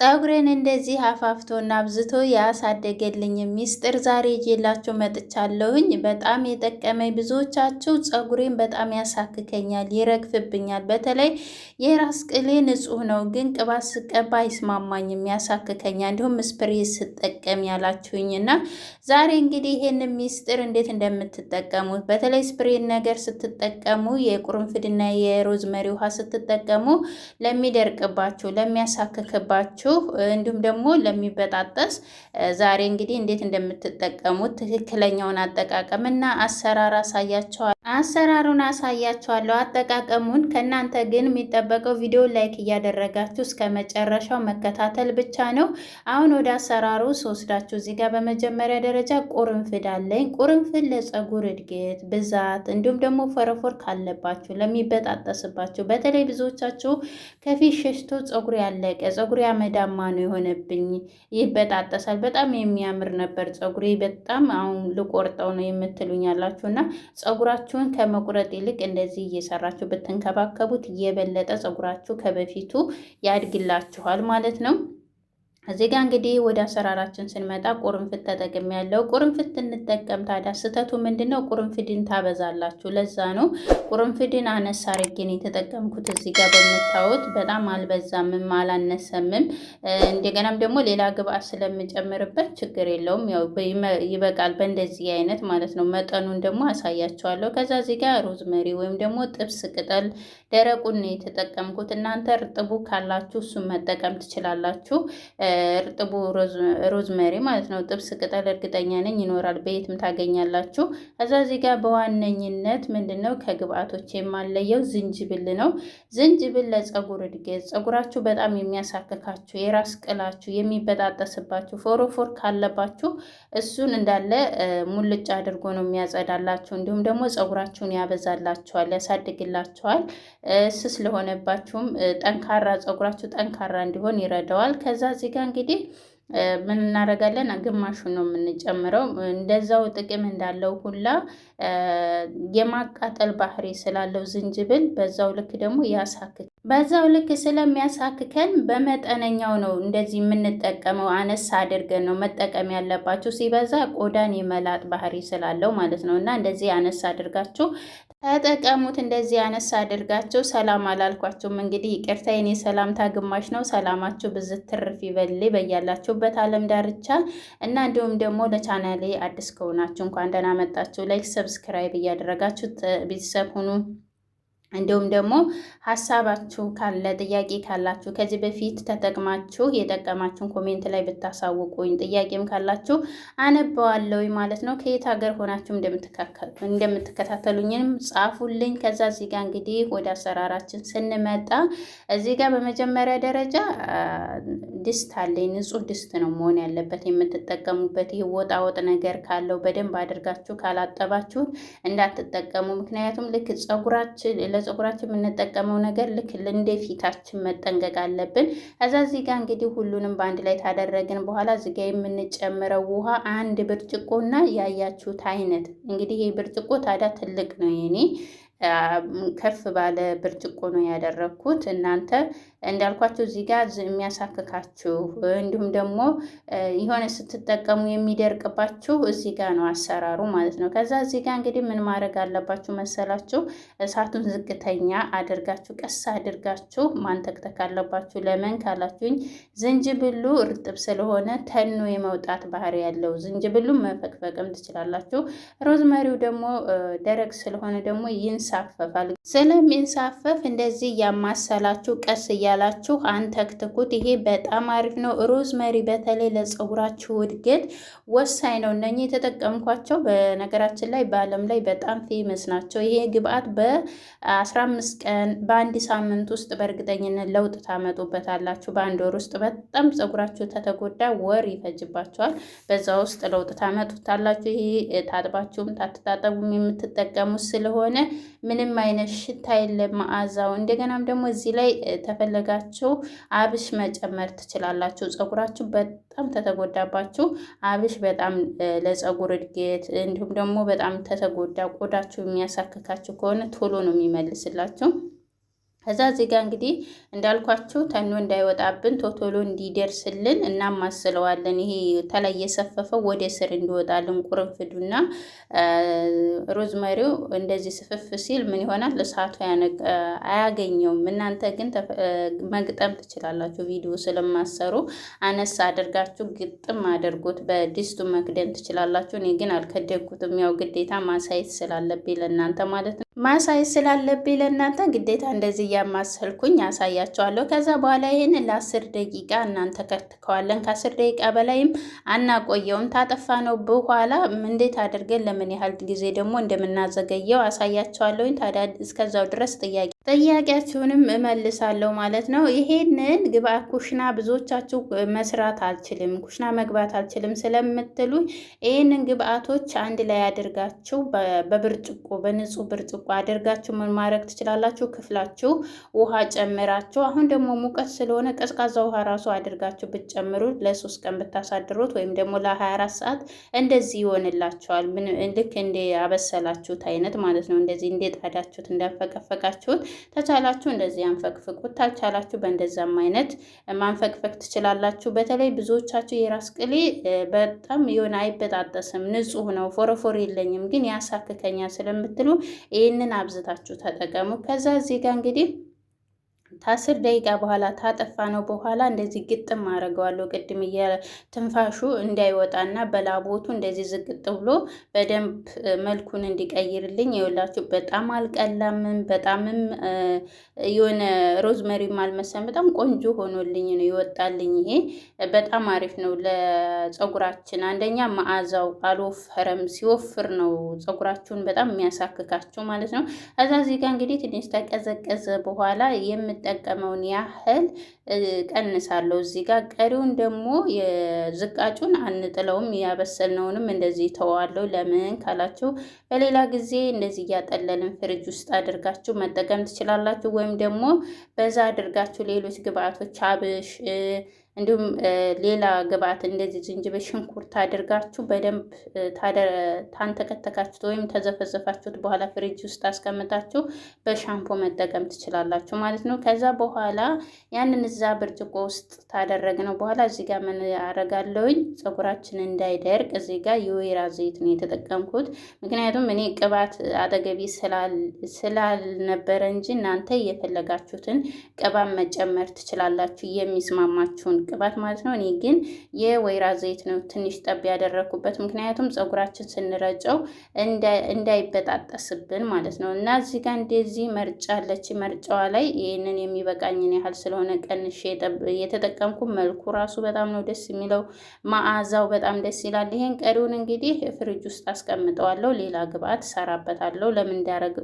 ፀጉሬን እንደዚህ አፋፍቶና አብዝቶ ያሳደገልኝ ሚስጥር ዛሬ ይዤላችሁ መጥቻለሁኝ። በጣም የጠቀመኝ ብዙዎቻችሁ ፀጉሬን በጣም ያሳክከኛል፣ ይረግፍብኛል። በተለይ የራስ ቅሌ ንጹህ ነው፣ ግን ቅባት ስቀባ አይስማማኝም፣ ያሳክከኛል። እንዲሁም ስፕሬ ስጠቀም ያላችሁኝ እና ዛሬ እንግዲህ ይሄን ሚስጥር እንዴት እንደምትጠቀሙት በተለይ ስፕሬን ነገር ስትጠቀሙ የቁርንፍድና የሮዝመሪ ውሃ ስትጠቀሙ ለሚደርቅባችሁ፣ ለሚያሳክክባችሁ እንዲሁም ደግሞ ለሚበጣጠስ ዛሬ እንግዲህ እንዴት እንደምትጠቀሙት ትክክለኛውን አጠቃቀምና አሰራሩን አሳያችኋለሁ። አጠቃቀሙን ከእናንተ ግን የሚጠበቀው ቪዲዮ ላይክ እያደረጋችሁ እስከ መጨረሻው መከታተል ብቻ ነው። አሁን ወደ አሰራሩ ስወስዳችሁ እዚህ ጋር በመጀመሪያ ደረጃ ቁርንፍድ አለኝ። ቁርንፍድ ለፀጉር እድገት ብዛት እንዲሁም ደግሞ ፎረፎር ካለባችሁ ለሚበጣጠስባችሁ፣ በተለይ ብዙዎቻችሁ ከፊት ሸሽቶ ፀጉር ያለቀ ፀጉር ያመዳማ ነው የሆነብኝ፣ ይበጣጠሳል፣ በጣም የሚያምር ነበር ፀጉሬ፣ በጣም አሁን ልቆርጠው ነው የምትሉኝ ያላችሁና ፀጉራችሁን ከመቁረጥ ይልቅ እንደዚህ እየሰራችሁ ብትንከባከቡት የበለጠ ፀጉራችሁ ከበፊቱ ያድግላችኋል ማለት ነው። እዚህ ጋር እንግዲህ ወደ አሰራራችን ስንመጣ ቁርንፍድ ተጠቅሜ ያለው ቁርንፍድ እንጠቀም። ታዲያ ስህተቱ ምንድነው? ቁርንፍድን ታበዛላችሁ። ለዛ ነው ቁርንፍድን አነሳ አርጌን የተጠቀምኩት። እዚህ ጋር በምታዩት በጣም አልበዛምም አላነሰምም። እንደገናም ደግሞ ሌላ ግብአት ስለምጨምርበት ችግር የለውም፣ ያው ይበቃል በእንደዚህ አይነት ማለት ነው። መጠኑን ደግሞ አሳያቸዋለሁ። ከዛ እዚህ ጋር ሮዝመሪ ወይም ደግሞ ጥብስ ቅጠል ደረቁን ነው የተጠቀምኩት። እናንተ እርጥቡ ካላችሁ እሱን መጠቀም ትችላላችሁ። እርጥቡ ሮዝመሪ ማለት ነው። ጥብስ ቅጠል እርግጠኛ ነኝ ይኖራል፣ በየትም ታገኛላችሁ። ከዛ እዚህ ጋር በዋነኝነት ምንድነው ከግብአቶች የማለየው ዝንጅብል ነው። ዝንጅብል ለፀጉር እድገት፣ ፀጉራችሁ በጣም የሚያሳክካችሁ፣ የራስ ቅላችሁ የሚበጣጠስባችሁ፣ ፎሮፎር ካለባችሁ እሱን እንዳለ ሙልጭ አድርጎ ነው የሚያጸዳላችሁ። እንዲሁም ደግሞ ፀጉራችሁን ያበዛላችኋል፣ ያሳድግላችኋል። ስስ ለሆነባችሁም ጠንካራ ፀጉራችሁ ጠንካራ እንዲሆን ይረዳዋል። ከዛ እዚህ ጋር እንግዲህ ምን እናደርጋለን? ግማሹን ነው የምንጨምረው። እንደዛው ጥቅም እንዳለው ሁላ የማቃጠል ባህሪ ስላለው ዝንጅብል በዛው ልክ ደግሞ በዛው ልክ ስለሚያሳክከን በመጠነኛው ነው እንደዚህ የምንጠቀመው። አነስ አድርገን ነው መጠቀም ያለባችሁ። ሲበዛ ቆዳን የመላጥ ባህሪ ስላለው ማለት ነው። እና እንደዚህ አነስ አድርጋችሁ ተጠቀሙት። እንደዚህ አነስ አድርጋችሁ። ሰላም አላልኳችሁም እንግዲህ ይቅርታ፣ የኔ ሰላምታ ግማሽ ነው። ሰላማችሁ ብዝት ትርፍ ይበል በያላችሁበት ዓለም ዳርቻ እና እንዲሁም ደግሞ ለቻናሌ አዲስ ከሆናችሁ እንኳን ደህና መጣችሁ። ላይክ ሰብስክራይብ እያደረጋችሁ ቤተሰብ ሁኑ። እንዲሁም ደግሞ ሀሳባችሁ ካለ ጥያቄ ካላችሁ ከዚህ በፊት ተጠቅማችሁ የጠቀማችሁን ኮሜንት ላይ ብታሳውቁኝ፣ ጥያቄም ካላችሁ አነበዋለሁ ማለት ነው። ከየት ሀገር ሆናችሁ እንደምትከታተሉኝም ጻፉልኝ። ከዛ እዚህ ጋር እንግዲህ ወደ አሰራራችን ስንመጣ እዚህ ጋር በመጀመሪያ ደረጃ ድስት አለኝ። ንጹህ ድስት ነው መሆን ያለበት የምትጠቀሙበት። ይህ ወጣ ወጥ ነገር ካለው በደንብ አድርጋችሁ ካላጠባችሁት እንዳትጠቀሙ። ምክንያቱም ልክ ለፀጉራችን የምንጠቀመው ነገር ልክ እንደ ፊታችን መጠንቀቅ አለብን። ከዛ እዚህ ጋር እንግዲህ ሁሉንም በአንድ ላይ ታደረግን በኋላ እዚህ ጋር የምንጨምረው ውሃ 1 ብርጭቆና ያያችሁት አይነት እንግዲህ ይሄ ብርጭቆ ታዲያ ትልቅ ነው የኔ ከፍ ባለ ብርጭቆ ነው ያደረኩት። እናንተ እንዳልኳችሁ እዚህ ጋር የሚያሳክካችሁ እንዲሁም ደግሞ የሆነ ስትጠቀሙ የሚደርቅባችሁ እዚህ ጋር ነው አሰራሩ ማለት ነው። ከዛ እዚህ ጋር እንግዲህ ምን ማድረግ አለባችሁ መሰላችሁ? እሳቱን ዝቅተኛ አድርጋችሁ ቀስ አድርጋችሁ ማንተክተክ አለባችሁ። ለምን ካላችሁኝ ዝንጅብሉ እርጥብ ስለሆነ ተኖ የመውጣት ባህሪ ያለው፣ ዝንጅብሉን መፈቅፈቅም ትችላላችሁ። ሮዝመሪው ደግሞ ደረቅ ስለሆነ ደግሞ ይንሳፈፋል። ስለሚንሳፈፍ እንደዚህ ያማሰላችሁ ቀስ እያላችሁ አንተክትኩት። ይሄ በጣም አሪፍ ነው። ሮዝመሪ በተለይ ለፀጉራችሁ እድገት ወሳኝ ነው። እነኚህ የተጠቀምኳቸው በነገራችን ላይ በዓለም ላይ በጣም ፌመስ ናቸው። ይሄ ግብአት በ15 ቀን በአንድ ሳምንት ውስጥ በእርግጠኝነት ለውጥ ታመጡበታላችሁ። በአንድ ወር ውስጥ በጣም ፀጉራችሁ ተተጎዳ ወር ይፈጅባችኋል። በዛ ውስጥ ለውጥ ታመጡታላችሁ። ይሄ ታጥባችሁም ታትታጠቡም የምትጠቀሙት ስለሆነ ምንም አይነት ሽታ የለም፣ መዓዛው። እንደገናም ደግሞ እዚህ ላይ ተፈለጋችሁ አብሽ መጨመር ትችላላችሁ። ፀጉራችሁ በጣም ተተጎዳባችሁ አብሽ በጣም ለፀጉር እድገት እንዲሁም ደግሞ በጣም ተተጎዳ ቆዳችሁ የሚያሳክካችሁ ከሆነ ቶሎ ነው የሚመልስላችሁ። ከዛ እዚህ ጋር እንግዲህ እንዳልኳችሁ ተኖ እንዳይወጣብን ቶቶሎ እንዲደርስልን እናማስለዋለን። ይሄ ተላይ የሰፈፈው ወደ ስር እንዲወጣልን ቁርንፍዱና ሮዝመሪው እንደዚህ ስፍፍ ሲል ምን ይሆናል? እሳቱ አያገኘውም። እናንተ ግን መግጠም ትችላላችሁ። ቪዲዮ ስለማሰሩ አነሳ አድርጋችሁ ግጥም አድርጉት። በድስቱ መክደን ትችላላችሁ። እኔ ግን አልከደንኩትም። ያው ግዴታ ማሳየት ስላለብኝ ለእናንተ ማለት ነው። ማሳየት ስላለብኝ ለእናንተ ግዴታ እንደዚህ እያማሰልኩኝ ያሳያቸዋለሁ። ከዛ በኋላ ይህን ለ10 ደቂቃ እናንተ ከትከዋለን። ከ10 ደቂቃ በላይም አናቆየውም። ታጠፋ ነው በኋላ እንዴት አድርገን ለምን ያህል ጊዜ ደግሞ እንደምናዘገየው አሳያቸዋለሁኝ። ታዲያ እስከዛው ድረስ ጥያቄያችሁንም እመልሳለሁ ማለት ነው። ይሄንን ግብአት ኩሽና ብዙዎቻችሁ መስራት አልችልም፣ ኩሽና መግባት አልችልም ስለምትሉ ይህንን ግብአቶች አንድ ላይ አድርጋችሁ በብርጭቆ በንጹህ ብርጭቆ አድርጋችሁ ምን ማድረግ ትችላላችሁ? ክፍላችሁ ውሃ ጨምራችሁ፣ አሁን ደግሞ ሙቀት ስለሆነ ቀዝቃዛ ውሃ ራሱ አድርጋችሁ ብትጨምሩ ለ3 ቀን ብታሳድሩት ወይም ደግሞ ለ24 ሰዓት እንደዚህ ይሆንላችኋል። ልክ እንደ አበሰላችሁት አይነት ማለት ነው። እንደዚህ እንደ ጣዳችሁት እንዳፈቀፈቃችሁት ተቻላችሁ እንደዚህ አንፈቅፍቁት፣ ታልቻላችሁ በእንደዛም አይነት ማንፈቅፈቅ ትችላላችሁ። በተለይ ብዙዎቻችሁ የራስ ቅሌ በጣም የሆነ አይበጣጠስም፣ ንጹህ ነው፣ ፎረፎር የለኝም ግን ያሳክከኛል ስለምትሉ ይህንን አብዝታችሁ ተጠቀሙ። ከዛ እዚህ ጋር እንግዲህ ከ10 ደቂቃ በኋላ ታጠፋ ነው በኋላ እንደዚህ ግጥም አደርገዋለሁ። ቅድም ትንፋሹ እንዳይወጣና በላቦቱ እንደዚህ ዝቅጥ ብሎ በደንብ መልኩን እንዲቀይርልኝ ይኸውላችሁ። በጣም አልቀላምም፣ በጣምም የሆነ ሮዝመሪም አልመሰለም። በጣም ቆንጆ ሆኖልኝ ነው ይወጣልኝ። ይሄ በጣም አሪፍ ነው ለፀጉራችን። አንደኛ መዓዛው አልወፈረም፣ ሲወፍር ነው ፀጉራችሁን በጣም የሚያሳክካችሁ ማለት ነው። ከዛ እዚህ ጋር እንግዲህ ትንሽ ተቀዘቀዘ በኋላ የምጠቀመውን ያህል ቀንሳለሁ። እዚህ ጋር ቀሪውን ደግሞ የዝቃጩን አንጥለውም፣ ያበሰልነውንም እንደዚህ ተዋለሁ። ለምን ካላችሁ በሌላ ጊዜ እንደዚህ እያጠለልን ፍሪጅ ውስጥ አድርጋችሁ መጠቀም ትችላላችሁ። ወይም ደግሞ በዛ አድርጋችሁ ሌሎች ግብአቶች አብሽ እንዲሁም ሌላ ግብአት እንደዚህ ዝንጅብል፣ ሽንኩርት አድርጋችሁ በደንብ ታንተከተካችሁት ወይም ተዘፈዘፋችሁት በኋላ ፍሪጅ ውስጥ አስቀምጣችሁ በሻምፖ መጠቀም ትችላላችሁ ማለት ነው። ከዛ በኋላ ያንን እዛ ብርጭቆ ውስጥ ታደረግነው በኋላ እዚህ ጋር ምን አደርጋለሁኝ? ፀጉራችን እንዳይደርቅ እዚህ ጋር የወይራ ዘይት ነው የተጠቀምኩት። ምክንያቱም እኔ ቅባት አጠገቢ ስላልነበረ እንጂ እናንተ የፈለጋችሁትን ቅባት መጨመር ትችላላችሁ፣ የሚስማማችሁን ቅባት ማለት ነው። እኔ ግን የወይራ ዘይት ነው ትንሽ ጠብ ያደረኩበት፣ ምክንያቱም ፀጉራችን ስንረጨው እንዳይበጣጠስብን ማለት ነው። እና እዚህ ጋር እንደዚህ መርጫ አለች። መርጫዋ ላይ ይህንን የሚበቃኝን ያህል ስለሆነ ቀንሼ የተጠቀምኩ። መልኩ ራሱ በጣም ነው ደስ የሚለው፣ መዓዛው በጣም ደስ ይላል። ይሄን ቀሪውን እንግዲህ ፍሪጅ ውስጥ አስቀምጠዋለሁ። ሌላ ግብአት ሰራበታለሁ። ለምን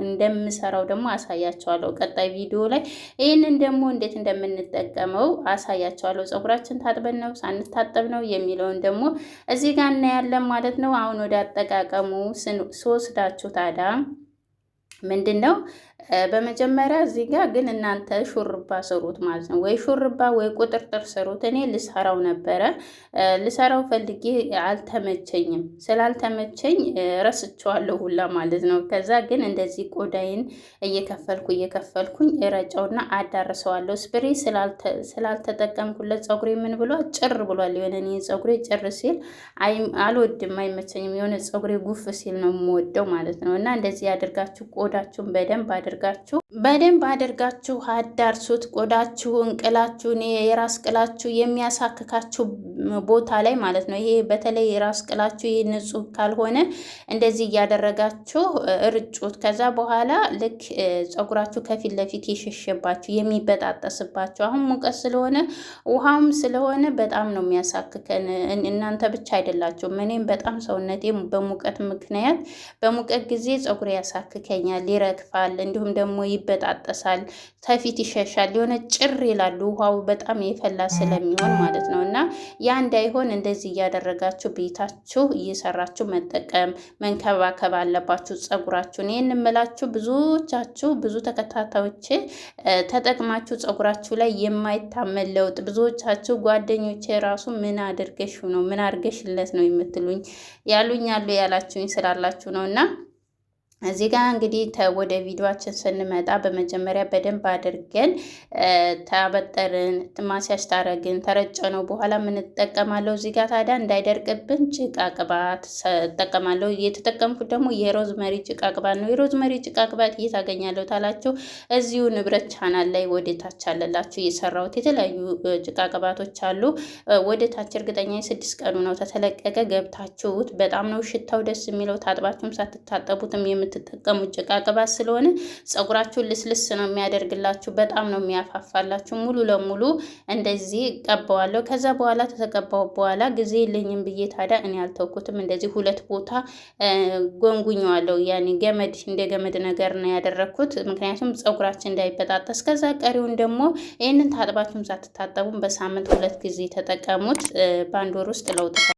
እንደምሰራው ደግሞ አሳያቸዋለሁ ቀጣይ ቪዲዮ ላይ። ይህንን ደግሞ እንዴት እንደምንጠቀመው አሳያቸዋለሁ። ፀጉራችን ታጥበን ነው ሳንታጠብ ነው የሚለውን ደግሞ እዚህ ጋር እናያለን ማለት ነው። አሁን ወደ አጠቃቀሙ ስወስዳችሁ ታዲያ ምንድን ነው በመጀመሪያ እዚህ ጋር ግን እናንተ ሹርባ ስሩት ማለት ነው። ወይ ሹርባ ወይ ቁጥርጥር ስሩት። እኔ ልሰራው ነበረ፣ ልሰራው ፈልጌ አልተመቸኝም። ስላልተመቸኝ ረስቸዋለሁ ሁላ ማለት ነው። ከዛ ግን እንደዚህ ቆዳይን እየከፈልኩኝ እረጫውና አዳርሰዋለሁ። ስፕሬ ስላልተጠቀምኩለት ፀጉሬ ምን ብሏል? ጭር ብሏል። የሆነ እኔ ፀጉሬ ጭር ሲል አልወድም፣ አይመቸኝም። የሆነ ፀጉሬ ጉፍ ሲል ነው የምወደው ማለት ነው። እና እንደዚህ ያደርጋችሁ ቆዳችሁን በደንብ አድርጋችሁ አዳርሱት። ቆዳችሁን፣ ቅላችሁን፣ የራስ ቅላችሁ የሚያሳክካችሁ ቦታ ላይ ማለት ነው። ይሄ በተለይ የራስ ቅላችሁ ይሄ ንጹህ ካልሆነ እንደዚህ እያደረጋችሁ እርጩት። ከዛ በኋላ ልክ ፀጉራችሁ ከፊት ለፊት የሸሸባችሁ የሚበጣጠስባችሁ፣ አሁን ሙቀት ስለሆነ ውሃም ስለሆነ በጣም ነው የሚያሳክከን። እናንተ ብቻ አይደላችሁም፣ እኔም በጣም ሰውነቴ በሙቀት ምክንያት በሙቀት ጊዜ ፀጉሬ ያሳክከኛል፣ ይረግፋል፣ እንዲሁም ደግሞ ይበጣጠሳል፣ ከፊት ይሸሻል፣ የሆነ ጭር ይላሉ ውሃው በጣም የፈላ ስለሚሆን ማለት ነው። እና ያ እንዳይሆን እንደዚህ እያደረጋችሁ ቤታችሁ እየሰራችሁ መጠቀም መንከባከብ አለባችሁ ፀጉራችሁን። ይህን እምላችሁ ብዙዎቻችሁ ብዙ ተከታታዮች ተጠቅማችሁ ፀጉራችሁ ላይ የማይታመን ለውጥ፣ ብዙዎቻችሁ ጓደኞቼ ራሱ ምን አድርገሽ ነው ምን አድርገሽለት ነው የምትሉኝ ያሉኛሉ ያላችሁኝ ስላላችሁ ነው። እና እዚህ ጋር እንግዲህ ወደ ቪዲዮአችን ስንመጣ በመጀመሪያ በደንብ አድርገን ታበጠርን ማስያዝ ታረግን ተረጨነው በኋላ ምን እጠቀማለሁ እዚህ ጋር ታዲያ እንዳይደርቅብን ጭቃ ቅባት እጠቀማለሁ። የተጠቀምኩት ደግሞ የሮዝመሪ ጭቃ ቅባት ነው። የሮዝመሪ ጭቃ ቅባት የት አገኛለሁ ታላችሁ? እዚሁ ንብረት ቻናል ላይ ወደ ታች አለላችሁ የሰራሁት የተለያዩ ጭቃ ቅባቶች አሉ። ወደ ታች እርግጠኛ 6 ቀኑ ነው ተተለቀቀ ገብታችሁት። በጣም ነው ሽታው ደስ የሚለው ታጥባችሁም ሳትታጠቡትም የምትጠቀሙት ጭቃ ቅባት ስለሆነ ፀጉራችሁን ልስልስ ነው የሚያደርግላችሁ። በጣም ነው የሚያፋፋላችሁ። ሙሉ ለሙሉ እንደዚህ ቀባዋለሁ። ከዛ በኋላ ተቀባው በኋላ ጊዜ የለኝም ብዬ ታዲያ እኔ አልተውኩትም። እንደዚህ 2 ቦታ ጎንጉኘዋለሁ። ያኔ ገመድ እንደ ገመድ ነገር ነው ያደረኩት፣ ምክንያቱም ፀጉራችን እንዳይበጣጠስ። ከዛ ቀሪውን ደግሞ ይህንን ታጥባችሁም ሳትታጠቡም በሳምንት 2 ጊዜ ተጠቀሙት። በአንድ ወር ውስጥ ለውጥ